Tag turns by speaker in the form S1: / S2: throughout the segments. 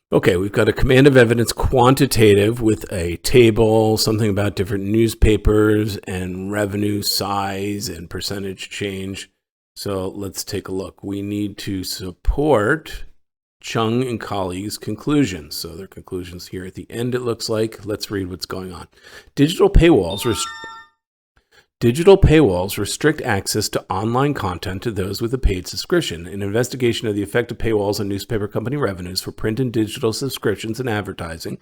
S1: Okay, we've got a command of evidence quantitative with a table, something about different newspapers and revenue size and percentage change. So let's take a look. We need to support Chung and colleagues' conclusions. So their conclusions here at the end, it looks like. Let's read what's going on. Digital paywalls restrict access to online content to those with a paid subscription. An investigation of the effect of paywalls on newspaper company revenues for print and digital subscriptions and advertising.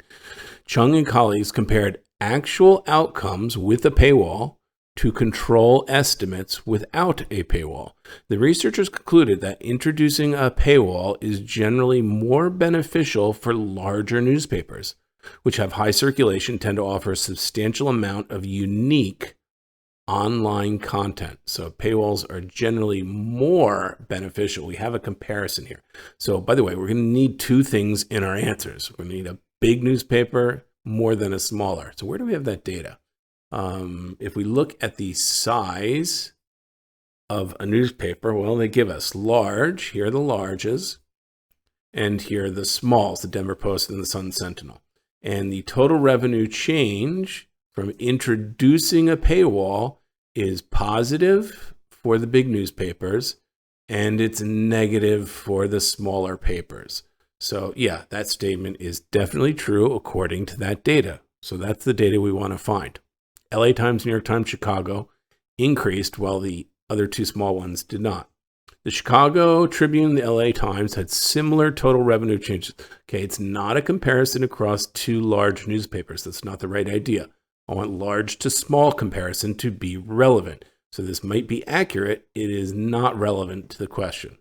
S1: Chung and colleagues compared actual outcomes with a paywall to control estimates without a paywall. The researchers concluded that introducing a paywall is generally more beneficial for larger newspapers, which have high circulation, tend to offer a substantial amount of unique online content. So paywalls are generally more beneficial. We have a comparison here. So by the way, we're going to need two things in our answers. We're going to need a big newspaper more than a smaller. So where do we have that data? If we look at the size of a newspaper, well, they give us large. Here are the larges. And here are the smalls, the Denver Post and the Sun Sentinel. And the total revenue change from introducing a paywall is positive for the big newspapers, and it's negative for the smaller papers. So yeah, that statement is definitely true according to that data. So that's the data we want to find. LA Times, New York Times, Chicago increased while the other two small ones did not. The Chicago Tribune, the LA Times had similar total revenue changes. Okay, it's not a comparison across two large newspapers. That's not the right idea. I want large to small comparison to be relevant. So this might be accurate. It is not relevant to the question.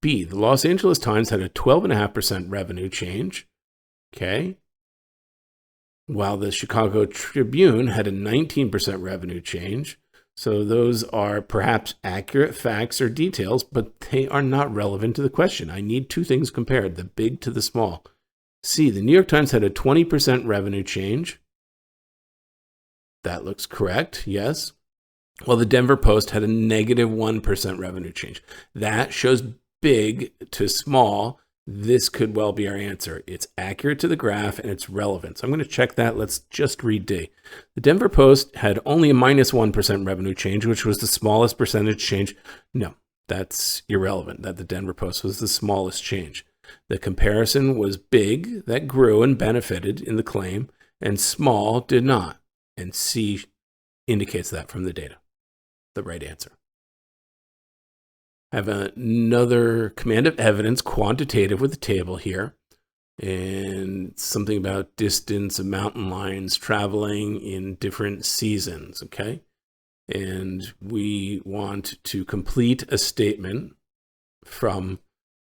S1: B, the Los Angeles Times had a 12.5% revenue change. Okay. While the Chicago Tribune had a 19% revenue change. So those are perhaps accurate facts or details, but they are not relevant to the question. I need two things compared, the big to the small. C, the New York Times had a 20% revenue change. That looks correct, yes. Well, the Denver Post had a negative 1% revenue change. That shows big to small. This could well be our answer. It's accurate to the graph and it's relevant. So I'm going to check that. Let's just read D. The Denver Post had only a minus 1% revenue change, which was the smallest percentage change. No, that's irrelevant that the Denver Post was the smallest change. The comparison was big, that grew and benefited in the claim, and small did not. And C indicates that from the data, the right answer. I have another command of evidence quantitative with a table here and something about distance of mountain lions traveling in different seasons, okay? And we want to complete a statement from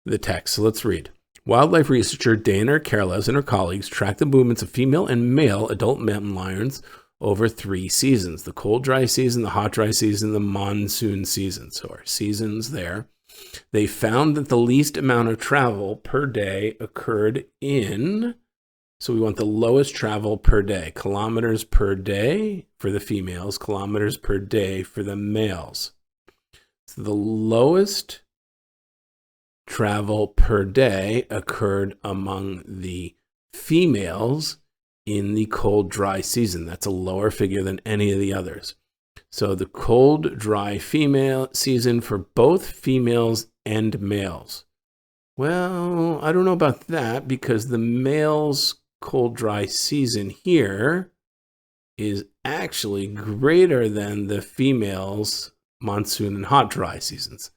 S1: the text. So let's read. Wildlife researcher Dana Carles and her colleagues tracked the movements of female and male adult mountain lions over 3 seasons, the cold, dry season, the hot, dry season, the monsoon season. So our seasons there. They found that the least amount of travel per day occurred in, so we want the lowest travel per day, kilometers per day for the females, kilometers per day for the males. So the lowest travel per day occurred among the females in the cold, dry season. That's a lower figure than any of the others. So the cold, dry female season for both females and males. Well, I don't know about that because the males' cold, dry season here is actually greater than the females' monsoon and hot, dry seasons.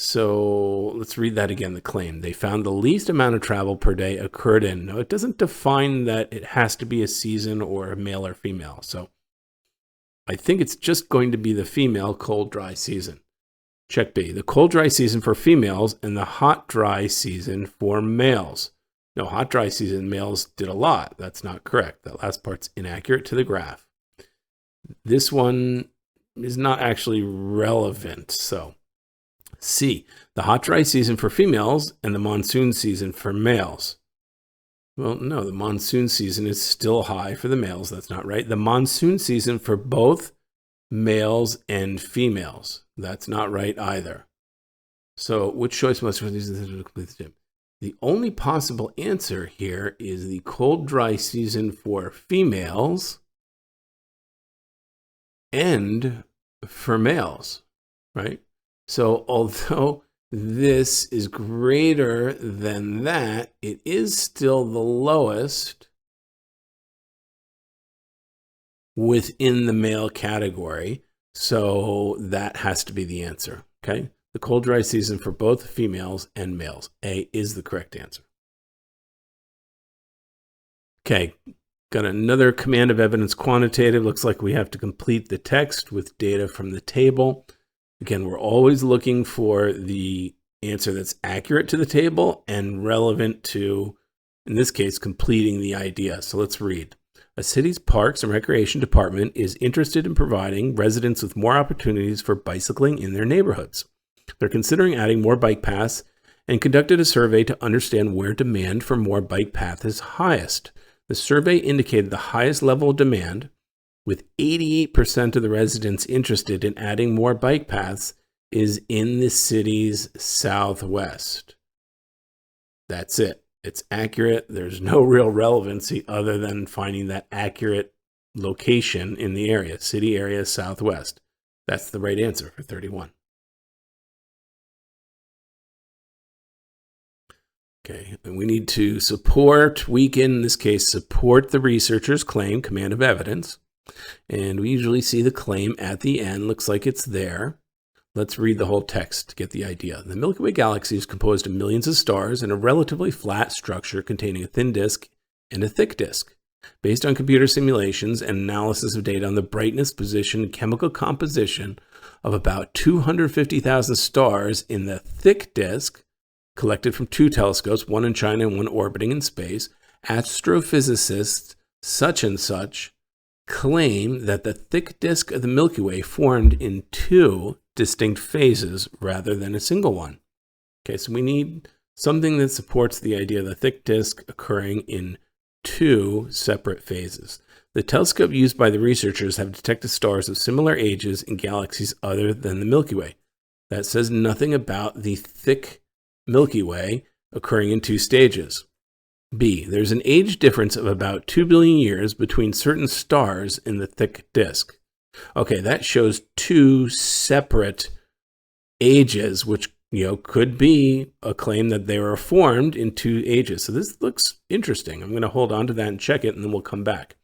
S1: So let's read that again, the claim. They found the least amount of travel per day occurred in. Now, it doesn't define that it has to be a season or a male or female. So I think it's just going to be the female cold, dry season. Check B, the cold, dry season for females and the hot, dry season for males. No, hot, dry season, males did a lot. That's not correct. That last part's inaccurate to the graph. This one is not actually relevant. So C, the hot, dry season for females and the monsoon season for males. Well, no, the monsoon season is still high for the males. That's not right. The monsoon season for both males and females. That's not right either. So which choice must we use? The only possible answer here is the cold, dry season for females and for males, right? So although this is greater than that, it is still the lowest within the male category. So that has to be the answer, okay? The cold, dry season for both females and males. A is the correct answer. Okay, got another command of evidence quantitative. Looks like we have to complete the text with data from the table. Again, we're always looking for the answer that's accurate to the table and relevant to, in this case, completing the idea. So let's read. A city's Parks and Recreation Department is interested in providing residents with more opportunities for bicycling in their neighborhoods. They're considering adding more bike paths and conducted a survey to understand where demand for more bike paths is highest. The survey indicated the highest level of demand, with 88% of the residents interested in adding more bike paths, is in the city's southwest. That's it. It's accurate. There's no real relevancy other than finding that accurate location in the area, city area southwest. That's the right answer for 31. Okay, and we need to weaken, in this case, support the researcher's claim, command of evidence. And we usually see the claim at the end. Looks like it's there. Let's read the whole text to get the idea. The Milky Way galaxy is composed of millions of stars in a relatively flat structure containing a thin disk and a thick disk. Based on computer simulations and analysis of data on the brightness, position, and chemical composition of about 250,000 stars in the thick disk, collected from 2 telescopes, one in China and one orbiting in space, astrophysicists such and such claim that the thick disk of the Milky Way formed in 2 distinct phases rather than a single one. Okay, so we need something that supports the idea of the thick disk occurring in 2 separate phases. The telescope used by the researchers have detected stars of similar ages in galaxies other than the Milky Way. That says nothing about the thick Milky Way occurring in 2 stages. B, there's an age difference of about 2 billion years between certain stars in the thick disk. Okay, that shows 2 separate ages, which could be a claim that they were formed in 2 ages. So this looks interesting. I'm going to hold on to that and check it, and then we'll come back.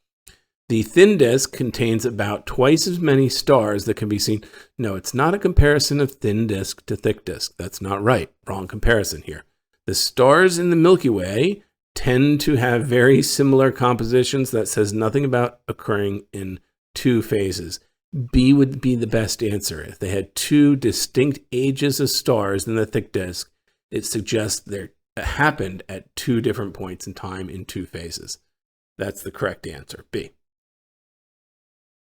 S1: The thin disk contains about twice as many stars that can be seen. No, it's not a comparison of thin disk to thick disk. That's not right. Wrong comparison here. The stars in the Milky Way tend to have very similar compositions. That says nothing about occurring in 2 phases. B would be the best answer. If they had 2 distinct ages of stars in the thick disk, it suggests they happened at 2 different points in time in 2 phases. That's the correct answer, B.